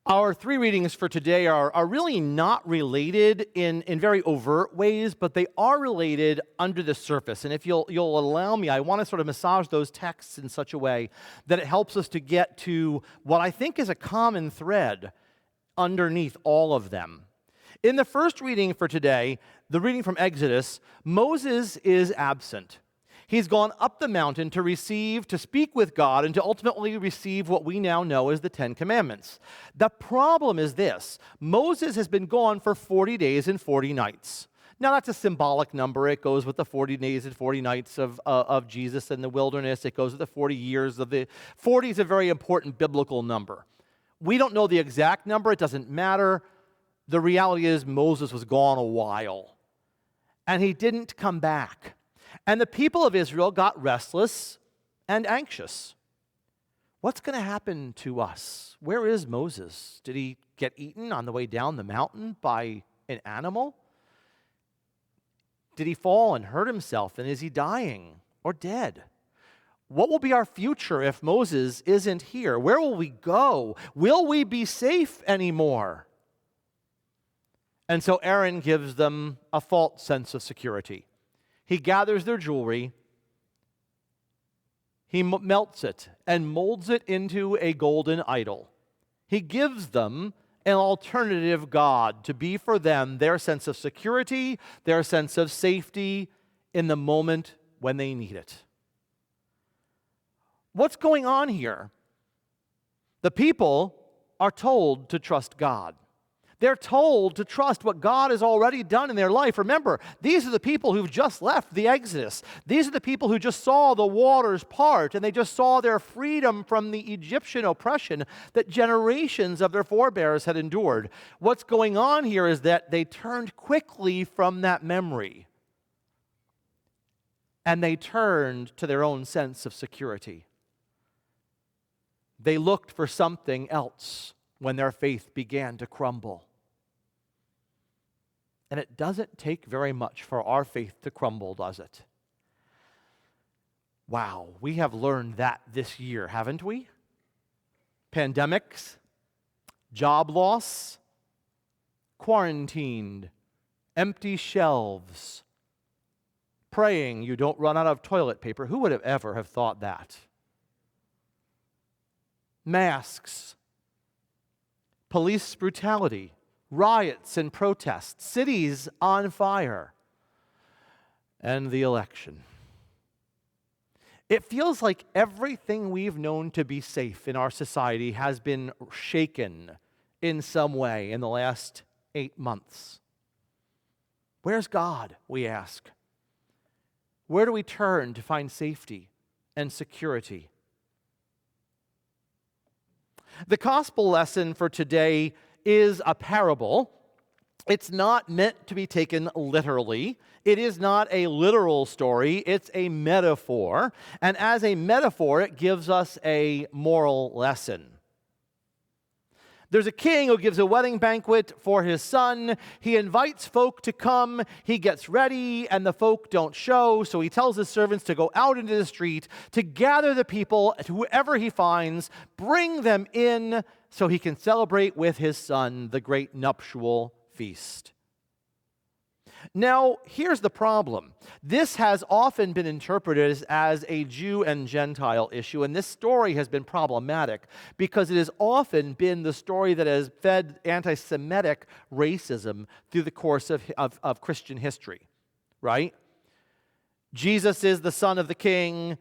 Our three readings for today are really not related in very overt ways, but they are related under the surface. And if you'll allow me, I want to sort of massage those texts in such a way that it helps us to get to what I think is a common thread underneath all of them. In the first reading for today, the reading from Exodus, Moses is absent. He's gone up the mountain to speak with God, and to ultimately receive what we now know as the Ten Commandments. The problem is this: Moses has been gone for 40 days and 40 nights. Now, that's a symbolic number. It goes with the 40 days and 40 nights of Jesus in the wilderness. It goes with the 40 years of the... 40 is a very important biblical number. We don't know the exact number. It doesn't matter. The reality is Moses was gone a while, and he didn't come back. And the people of Israel got restless and anxious. What's going to happen to us? Where is Moses? Did he get eaten on the way down the mountain by an animal? Did he fall and hurt himself? And is he dying or dead? What will be our future if Moses isn't here? Where will we go? Will we be safe anymore? And so Aaron gives them a false sense of security. He gathers their jewelry, he melts it, and molds it into a golden idol. He gives them an alternative God to be for them their sense of security, their sense of safety in the moment when they need it. What's going on here? The people are told to trust God. They're told to trust what God has already done in their life. Remember, these are the people who've just left the Exodus. These are the people who just saw the waters part, and they just saw their freedom from the Egyptian oppression that generations of their forebears had endured. What's going on here is that they turned quickly from that memory, and they turned to their own sense of security. They looked for something else when their faith began to crumble. And it doesn't take very much for our faith to crumble, does it? Wow, we have learned that this year, haven't we? Pandemics, job loss, quarantined, empty shelves, praying you don't run out of toilet paper. Who would have ever have thought that? Masks, police brutality, riots and protests, cities on fire, and the election. It feels like everything we've known to be safe in our society has been shaken in some way in the last 8 months. Where's God, we ask? Where do we turn to find safety and security? The gospel lesson for today is a parable. It's not meant to be taken literally. It is not a literal story. It's a metaphor. And as a metaphor, it gives us a moral lesson. There's a king who gives a wedding banquet for his son. He invites folk to come. He gets ready, and the folk don't show. So he tells his servants to go out into the street to gather the people, whoever he finds, bring them in so he can celebrate with his son the great nuptial feast. Now, here's the problem. This has often been interpreted as a Jew and Gentile issue, and this story has been problematic because it has often been the story that has fed anti-Semitic racism through the course of Christian history, right? Jesus is the son of the king.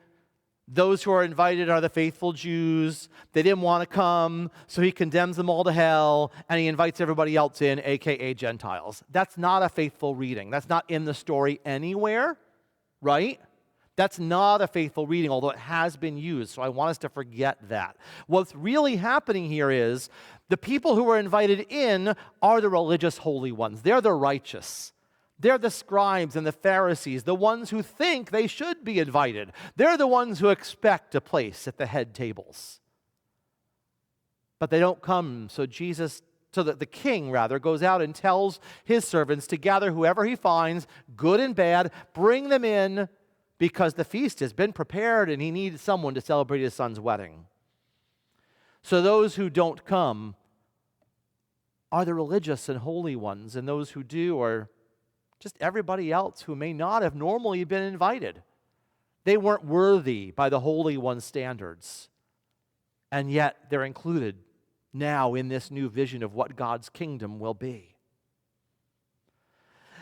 Those who are invited are the faithful Jews. They didn't want to come, so he condemns them all to hell, and he invites everybody else in, a.k.a. Gentiles. That's not a faithful reading. That's not in the story anywhere, right? That's not a faithful reading, although it has been used, so I want us to forget that. What's really happening here is the people who are invited in are the religious holy ones. They're the righteous. They're the scribes and the Pharisees, the ones who think they should be invited. They're the ones who expect a place at the head tables. But they don't come, so the king goes out and tells his servants to gather whoever he finds, good and bad, bring them in, because the feast has been prepared and he needs someone to celebrate his son's wedding. So those who don't come are the religious and holy ones, and those who do are just everybody else who may not have normally been invited. They weren't worthy by the Holy One's standards, and yet they're included now in this new vision of what God's kingdom will be.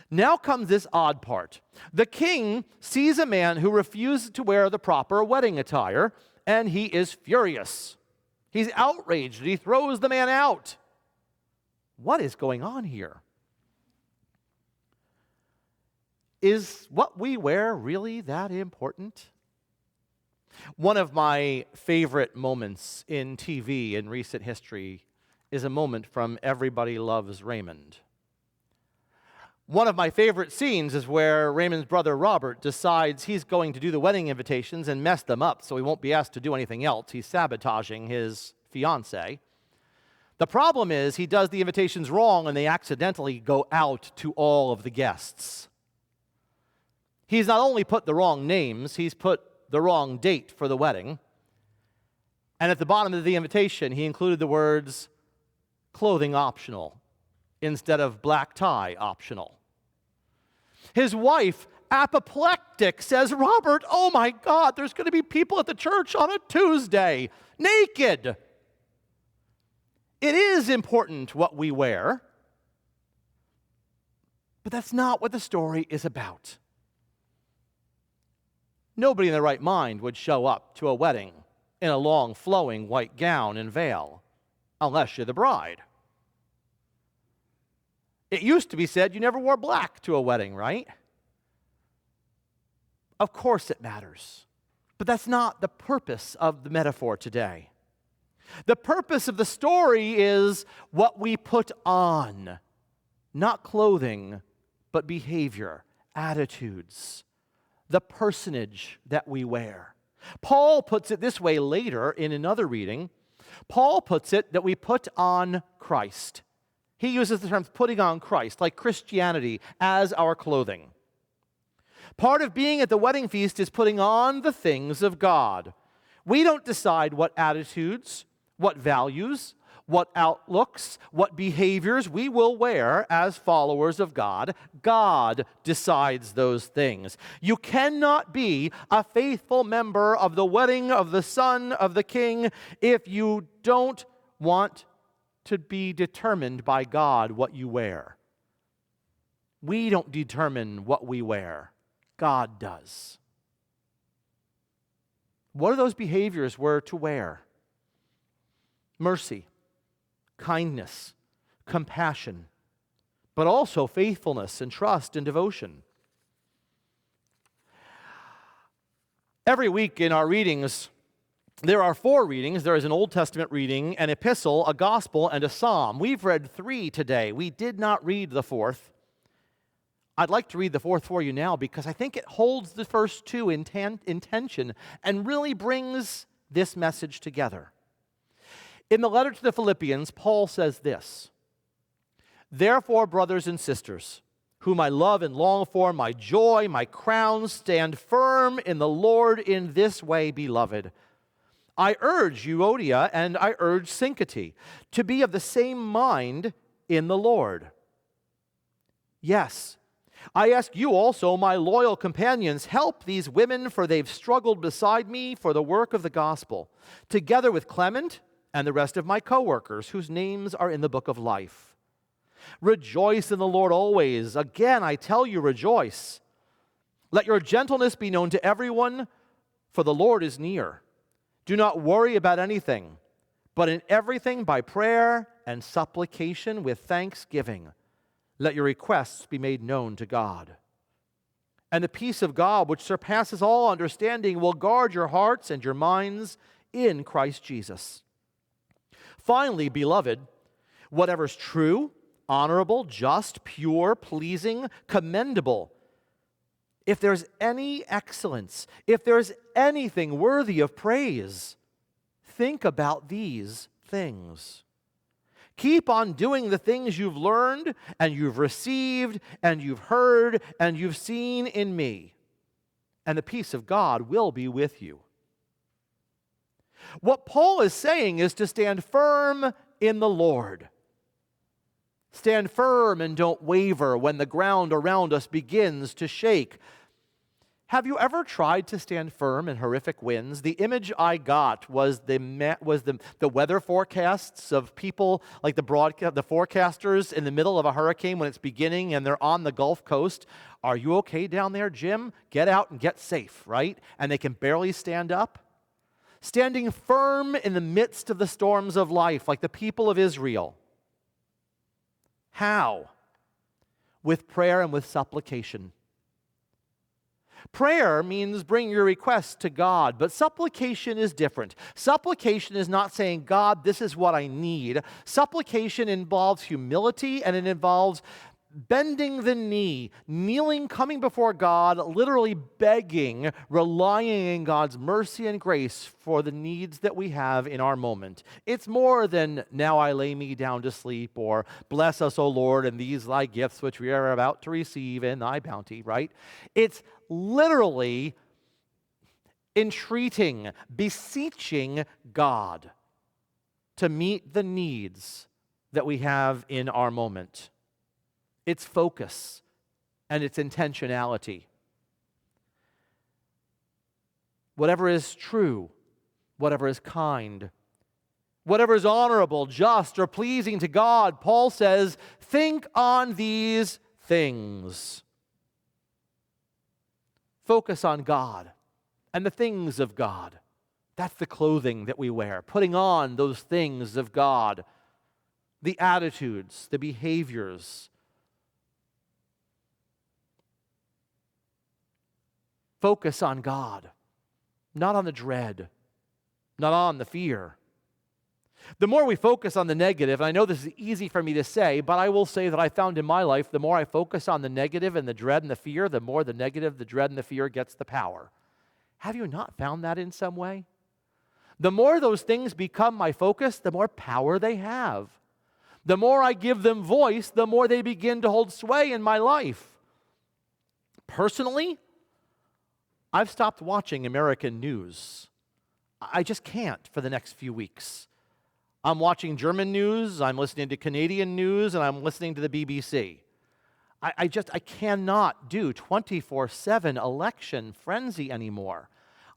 Now comes this odd part. The king sees a man who refuses to wear the proper wedding attire, and he is furious. He's outraged. He throws the man out. What is going on here? Is what we wear really that important? One of my favorite moments in TV in recent history is a moment from Everybody Loves Raymond. One of my favorite scenes is where Raymond's brother Robert decides he's going to do the wedding invitations and mess them up so he won't be asked to do anything else. He's sabotaging his fiancée. The problem is he does the invitations wrong and they accidentally go out to all of the guests. He's not only put the wrong names, he's put the wrong date for the wedding. And at the bottom of the invitation, he included the words, clothing optional, instead of black tie optional. His wife, apoplectic, says, Robert, oh my God, there's going to be people at the church on a Tuesday, naked. It is important what we wear, but that's not what the story is about. Nobody in their right mind would show up to a wedding in a long, flowing white gown and veil, unless you're the bride. It used to be said you never wore black to a wedding, right? Of course it matters, but that's not the purpose of the metaphor today. The purpose of the story is what we put on, not clothing, but behavior, attitudes, the personage that we wear. Paul puts it this way later in another reading. Paul puts it that we put on Christ. He uses the term putting on Christ, like Christianity, as our clothing. Part of being at the wedding feast is putting on the things of God. We don't decide what attitudes, what values, what outlooks, what behaviors we will wear as followers of God. God decides those things. You cannot be a faithful member of the wedding of the Son of the King if you don't want to be determined by God what you wear. We don't determine what we wear. God does. What are those behaviors we're to wear? Mercy, kindness, compassion, but also faithfulness and trust and devotion. Every week in our readings, there are 4 readings. There is an Old Testament reading, an epistle, a gospel, and a psalm. We've read 3 today. We did not read the 4th. I'd like to read the 4th for you now because I think it holds the first 2 in tension and really brings this message together. In the letter to the Philippians, Paul says this, Therefore, brothers and sisters, whom I love and long for, my joy, my crown, stand firm in the Lord in this way, beloved. I urge Euodia and I urge Syntyche to be of the same mind in the Lord. Yes, I ask you also, my loyal companions, help these women, for they've struggled beside me for the work of the gospel, together with Clement and the rest of my co-workers, whose names are in the book of life. Rejoice in the Lord always. Again, I tell you, rejoice. Let your gentleness be known to everyone, for the Lord is near. Do not worry about anything, but in everything by prayer and supplication with thanksgiving, let your requests be made known to God. And the peace of God, which surpasses all understanding, will guard your hearts and your minds in Christ Jesus. Finally, beloved, whatever's true, honorable, just, pure, pleasing, commendable, if there's any excellence, if there's anything worthy of praise, think about these things. Keep on doing the things you've learned and you've received and you've heard and you've seen in me, and the peace of God will be with you. What Paul is saying is to stand firm in the Lord. Stand firm and don't waver when the ground around us begins to shake. Have you ever tried to stand firm in horrific winds? The image I got was the weather forecasts of people like the forecasters in the middle of a hurricane when it's beginning and they're on the Gulf Coast. Are you okay down there, Jim? Get out and get safe, right? And they can barely stand up. Standing firm in the midst of the storms of life like the people of Israel. How? With prayer and with supplication. Prayer means bring your requests to God, but supplication is different. Supplication is not saying, God, this is what I need. Supplication involves humility, and it involves bending the knee, kneeling, coming before God, literally begging, relying on God's mercy and grace for the needs that we have in our moment. It's more than, now I lay me down to sleep, or bless us, O Lord, and these thy gifts which we are about to receive in thy bounty, right? It's literally entreating, beseeching God to meet the needs that we have in our moment. Its focus and its intentionality. Whatever is true, whatever is kind, whatever is honorable, just, or pleasing to God, Paul says, think on these things. Focus on God and the things of God. That's the clothing that we wear, putting on those things of God, the attitudes, the behaviors. Focus on God, not on the dread, not on the fear. The more we focus on the negative, and I know this is easy for me to say, but I will say that I found in my life, the more I focus on the negative and the dread and the fear, the more the negative, the dread, and the fear gets the power. Have you not found that in some way? The more those things become my focus, the more power they have. The more I give them voice, the more they begin to hold sway in my life. Personally, I've stopped watching American news. I just can't for the next few weeks. I'm watching German news, I'm listening to Canadian news, and I'm listening to the BBC. I cannot do 24/7 election frenzy anymore.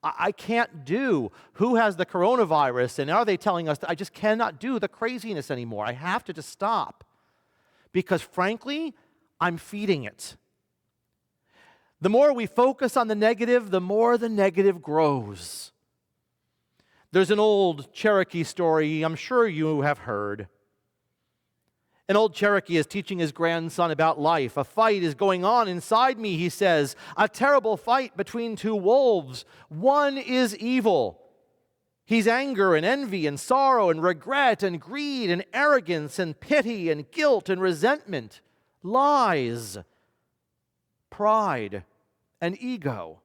I can't do who has the coronavirus and are they telling us that I just cannot do the craziness anymore. I have to just stop. Because frankly, I'm feeding it. The more we focus on the negative, the more the negative grows. There's an old Cherokee story I'm sure you have heard. An old Cherokee is teaching his grandson about life. A fight is going on inside me, he says. A terrible fight between two wolves. One is evil. He's anger and envy and sorrow and regret and greed and arrogance and pity and guilt and resentment, lies, pride, and ego.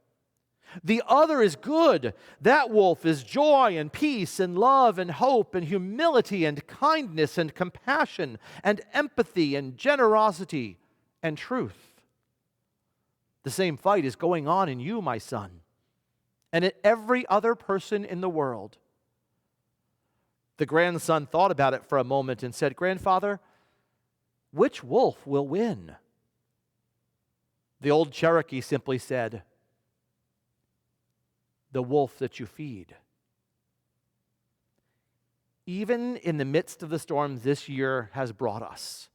The other is good. That wolf is joy and peace and love and hope and humility and kindness and compassion and empathy and generosity and truth. The same fight is going on in you, my son, and in every other person in the world. The grandson thought about it for a moment and said, "Grandfather, which wolf will win?" The old Cherokee simply said, "The wolf that you feed." Even in the midst of the storms this year has brought us,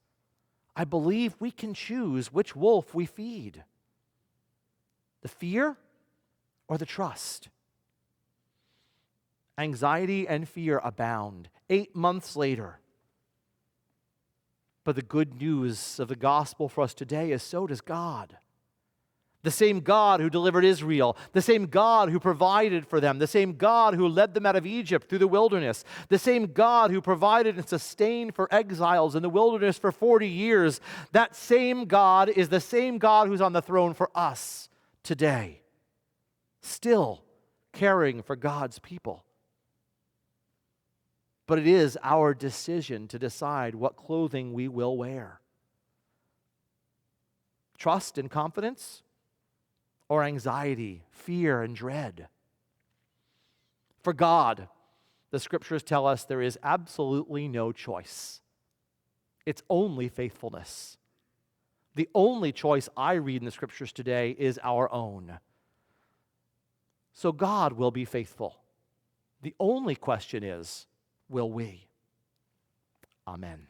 I believe we can choose which wolf we feed. The fear or the trust? Anxiety and fear abound 8 months later. But the good news of the gospel for us today is so does God. The same God who delivered Israel, the same God who provided for them, the same God who led them out of Egypt through the wilderness, the same God who provided and sustained for exiles in the wilderness for 40 years, that same God is the same God who's on the throne for us today, still caring for God's people. But it is our decision to decide what clothing we will wear. Trust and confidence, or anxiety, fear, and dread? For God, the scriptures tell us there is absolutely no choice. It's only faithfulness. The only choice I read in the Scriptures today is our own. So God will be faithful. The only question is, will we? Amen.